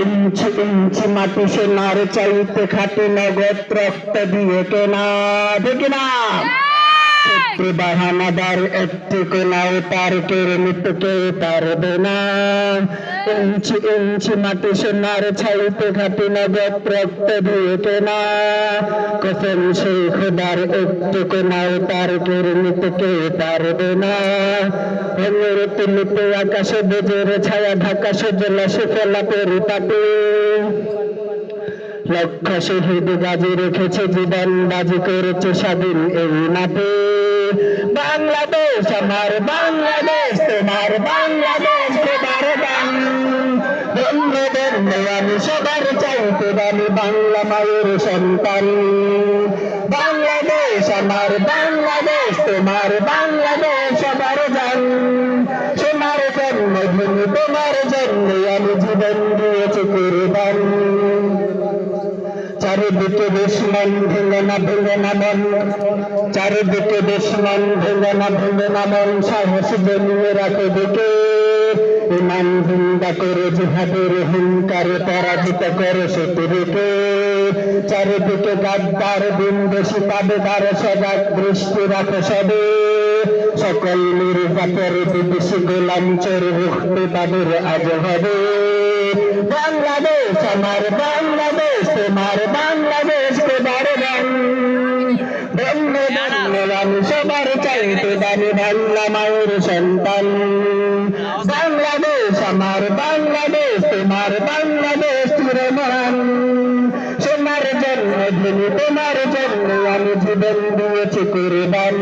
ইঞ্চি ইঞ্চি মাটি সোনার চাইতে খাটে নগদ রক্ত দিয়ে কেনা দেখি না শত্রু বাহানাদার একটি কোনাও তার কেড়ে নিতে কেউ পারবে না ইঞ্চি ইঞ্চি মাটি সোনার ছাইতে খাটে নগদ রক্ত দিয়ে কেনা কসম সেই খোদার একটি কোনাও তার কেড়ে নিতে কেউ পারবে না ভেঙের তুলিতে আকাশে বেজের ছায়া ঢাকা সজলা সুফলা পরিপাটি লক্ষ শহীদ গাজী রেখেছে জীবন বাজি করেছে স্বাধীন এই মাটি বাংলাদেশ আমার বাংলাদেশ তোমার বাংলাদেশ তোমার গান বন্ধু বন্ধু আমি সবার চাইতে আমি বাংলা মায়ের সন্তান বাংলাদেশ আমার বাংলাদেশ তোমার বাংলাদেশ সবার গান তোমার জন্মভূমি তোমার জন্য আমি জীবন দিয়েছি কুরবান চারিদিকে দুশ্মন ভেঙে না মন চারিদিকে দুশ্মন ভেঙে না মন সাহস জমিয়ে রাখে দিকে ইমান হিন্দা করে জিহাদের হুঙ্কারে পরাজিত করে শত্রুকে চারিদিকে গাদ্দার বিন্দেশি পাবেদার সজাগ দৃষ্টি রাখে সবে সকল নির্যাতের বিদেশি গোলাম চোর মুক্তি তাদের আজ হবে বাংলাদেশ আমার বাংলাদেশ তোমার বাংলাদেশ তোমার গান বন্ধু বন্ধু আমি সবার চাইতে দামি বাংলা মায়ের সন্তান বাংলাদেশ আমার বাংলাদেশ তোমার বাংলাদেশ চিরমহান সোনার জন্মভূমি তোমার জন্য আমি জীবন দিয়েছি কুরবান